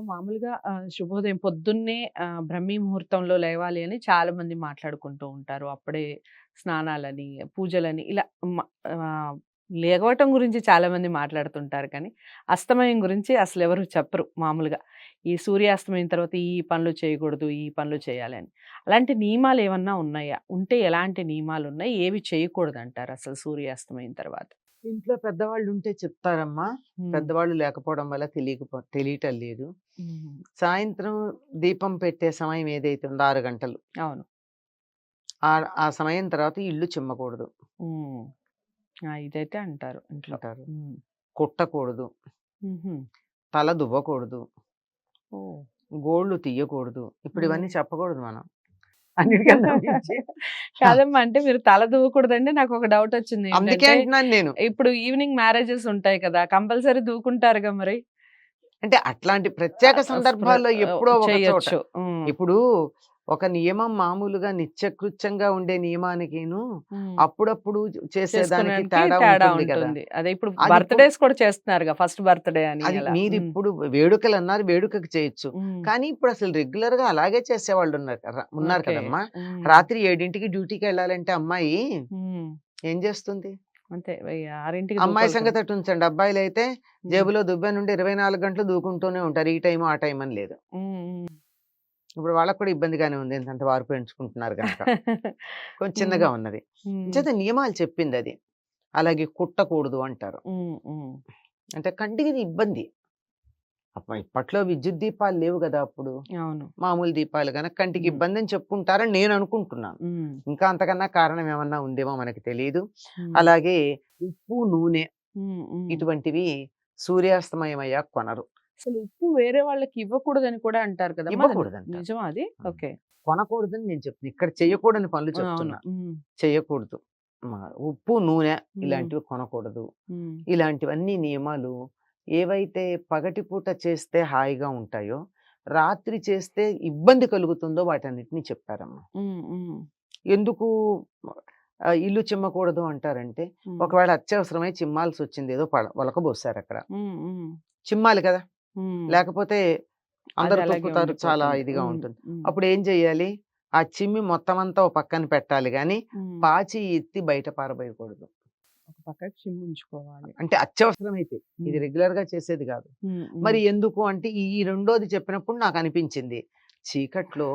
మామూలుగా శుభోదయం పొద్దున్నే బ్రహ్మీ ముహూర్తంలో లేవాలి అని చాలా మంది మాట్లాడుకుంటూ ఉంటారు. అప్పుడే స్నానాలని, పూజలని ఇలా మ లెగవటం గురించి చాలా మంది మాట్లాడుతుంటారు కానీ, అస్తమయం గురించి అసలెవరు చెప్పరు మామూలుగా. ఈ సూర్యాస్తమయం తర్వాత ఈ పనులు చేయకూడదు, ఈ పనులు చేయాలి అని. అలాంటి నియమాలేమన్నా ఉన్నాయా? ఉంటే ఎలాంటి నియమాలున్నాయి? ఏవి చేయకూడదంటారు అసలు సూర్యాస్తమయం తర్వాత? ఇంట్లో పెద్దవాళ్ళు ఉంటే చెప్తారమ్మా. హ్మ్. పెద్దవాళ్ళు లేకపోవడం వల్ల తెలియటం లేదు. హ్మ్. సాయంత్రం దీపం పెట్టే సమయం ఏదైతే ఉందో 6 గంటలు. అవును. ఆ సమయం తర్వాత ఇల్లు చిమ్మకూడదు హ్మ్. ఇదైతే అంటారు ఇంట్లో. అంటారు. హ్మ్. కుట్టకూడదు, హుహు. తల దువ్వకూడదు, ఓహ్! గోళ్ళు తీయకూడదు. ఇప్పుడు హ్మ్. ఇవన్నీ చెప్పకూడదు మనం. అన్నిటికన్నా మించి కాదమ్మా! అంటే మీరు తల దువ్వకూడదంటే నాకొక డౌటొచ్చింది. అందుకే ఏంటంటే, అంటున్నాను నేను. ఇప్పుడు ఈవినింగ్ మ్యారేజెస్ ఉంటాయి కదా! కంపల్సరీ దువ్వుకుంటారుగా మరి? అంటే అట్లాంటి ప్రత్యేక సందర్భాల్లో ఎప్పుడో ఒక చోట. చెయ్యొచ్చు. హ్మ్. ఇప్పుడు ఒక నియమం మామూలుగా నిత్యకృత్యంగా ఉండే నియమానికిను, హ్మ్. అప్పుడప్పుడు చేసేదానికి చేసుకోవడానికి తేడా తేడా ఉంటుంది గదా! ఉంటుంది. అదే ఇప్పుడు అదిప్పుడు బర్త్‌డేస్ కూడా చేస్తున్నారుగా. ఫస్ట్ బర్త్‌డే అని అది అలా. హ్మ్. మీరిప్పుడు వేడుకలన్నారు, వేడుకకి చేయొచ్చు. హ్మ్. కానీ ఇప్పుడసలు రెగ్యులర్‌గా అలాగే చేసేవాళ్ళున్నారు ఉన్నారు ఓకే. కదమ్మా! హ్మ్. రాత్రి 7కి డ్యూటీకెళ్ళాలంటే అమ్మాయి హ్మ్. ఏం చేస్తుంది? అంతే 6కి అమ్మాయి దూకాల్సింది. సంగతి అటుంచండి. అబ్బాయిలైతే హ్మ్. జేబులో దువ్వెన నుండి 24 గంటలు దూకుంటూనే ఉంటారు. ఈ టైము, ఆ టైం అని లేదు. హ్మ్. హ్మ్. ఇప్పుడు వాళ్ళకి కూడా ఇబ్బందిగానే ఉంది. ఎందుకంటే వారు పెంచుకుంటున్నారు గనక. కొంచెం హ్మ్. చిన్నగా ఉన్నది. హ్మ్. అంచేత నియమాలు చెప్పిందది. అలాగే కుట్టకూడదు అంటారు. హ్మ్. హ్మ్. అంటే కంటికి ఇది ఇబ్బంది. ఇప్పట్లో విద్యుత్ దీపాలు లేవు గదా! అప్పుడు. అవును. మామూలు దీపాలు గనక కంటికి హ్మ్. ఇబ్బందని చెప్పుకుంటారని నేను అనుకుంటున్నాను. హ్మ్. ఇంకా అంతకన్నా కారణం ఏమన్నా ఉందేమో మనకి తెలీదు. హ్మ్. అలాగే ఉప్పు, నూనె హ్మ్. హ్మ్. ఇటువంటివి సూర్యాస్తమయం అయ్యాక కొనరు. అసలు ఉప్పు వేరే వాళ్ళకి ఇవ్వకూడదని కూడా అంటారు కదమ్మా! అది ఇవ్వకూడదంటారు. నిజమా అది? ఆ! ఓకే. కొనకూడదని నేను చెప్తున్నా. ఇక్కడ చేయకూడని పనులు అవును. చెప్తున్నా. హ్మ్. చేయకూడదు. మా ఉప్పు, నూనె హ్మ్. ఇలాంటివి కొనకూడదు. హ్మ్. ఇలాంటివన్నీ నియమాలు ఏవైతే పగటిపూట చేస్తే హాయిగా ఉంటాయో, రాత్రి చేస్తే ఇబ్బంది కలుగుతుందో వాటన్నిటిని చెప్పారమ్మా. హ్మ్. హ్మ్. ఎందుకు ఇల్లు చిమ్మకూడదు అంటారంటే, హ్మ్. ఒకవేళ అత్యవసరమై చిమ్మాల్సొచ్చింది ఏదో ఒలకబోసారక్కడ. హ్మ్. హ్మ్. చిమ్మాలి కదా! హ్మ్. లేకపోతే అది అందరూ అలాగే తొక్కుతారు. చాలా ఉండిపోతుంది. ఇదిగా హ్మ్. ఉంటుంది. హ్మ్. అప్పుడేం జేయాలి? ఆ చిమ్మి మొత్తమంతా ఓ పక్కన పెట్టాలి గానీ, హ్మ్. పాచి ఎత్తి బయట పారబోయకూడదు. ఒక పక్కకి చిమ్ముంచుకోవాలి. అంటే అత్యవసరమైతే. ఇది హ్మ్. రెగ్యులర్‌గా చేసేది గాదు. హ్మ్. హ్మ్. మరి ఎందుకు అంటే, ఈ రెండోది చెప్పినప్పుడు నాకనిపించింది. చీకట్లో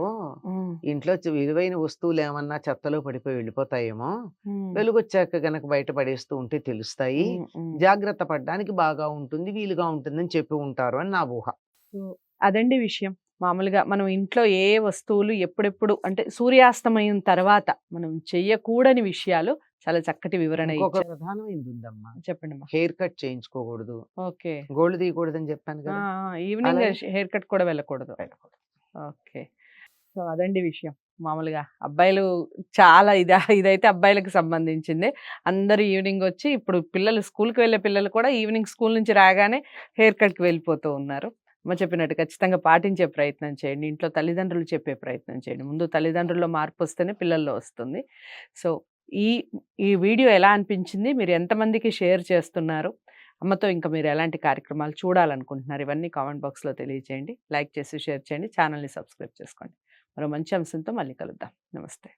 హ్మ్. ఇంట్లో విలువైన వస్తువులేమన్నా చెత్తలో పడిపోయి వెళ్ళిపోతాయేమో! హ్మ్. వెలుగొచ్చాక గనక బయట పడేస్తూ ఉంటే తెలుస్తాయి. హ్మ్. హ్మ్. జాగ్రత్త పడడానికి బాగా ఉంటుంది, వీలుగా ఉంటుందని చెప్పి ఉంటారు అని నా ఊహ. సో, అదండి విషయం. మామూలుగా మనం ఇంట్లో ఏ వస్తువులు ఎప్పుడెప్పుడు అంటే సూర్యాస్తమయం తర్వాత మనం చెయ్యకూడని విషయాలు చాలా చక్కటి వివరణ ఇంకొక ఇచ్చారు. ప్రధానమైనదుందమ్మా. చెప్పండమ్మా. హెయిర్ కట్ చేయించుకోకూడదు. ఓకే. గోళ్ళు తీయకూడదని చెప్పాను ఆ! గదా! ఆ! ఈవినింగ్ అలాగే హెయిర్ కట్ కూడా వెళ్ళకూడదు. వెళ్ళకూడదు. ఓకే. సో, అదండి విషయం. మామూలుగా అబ్బాయిలు చాలా ఇదైతే అబ్బాయిలకి సంబంధించిందే. అందరూ ఈవినింగొచ్చి ఇప్పుడు పిల్లలు స్కూలుకి వెళ్ళే పిల్లలు కూడా ఈవినింగ్ స్కూలు నుంచి రాగానే హెయిర్ కట్‌కి వెళ్ళిపోతూ ఉన్నారు. అమ్మ చెప్పినట్టు ఖచ్చితంగా పాటించే ప్రయత్నం చేయండి. ఇంట్లో తల్లిదండ్రులు చెప్పే ప్రయత్నం చేయండి. ముందు తల్లిదండ్రుల్లో మార్పొస్తేనే పిల్లల్లో వస్తుంది. సో, ఈ ఈ వీడియో ఎలా అనిపించింది? మీరు ఎంతమందికి షేర్ చేస్తున్నారు? అమ్మతో ఇంకా మీరు ఎలాంటి కార్యక్రమాలు చూడాలనుకుంటున్నారు? ఇవన్నీ కామెంట్ బాక్స్‌లో తెలియజేయండి. లైక్ చేసి, షేర్ చేయండి. ఛానెల్‌ని సబ్స్క్రైబ్ చేసుకోండి. మరో మంచి అంశంతో మళ్ళీ కలుద్దాం. నమస్తే.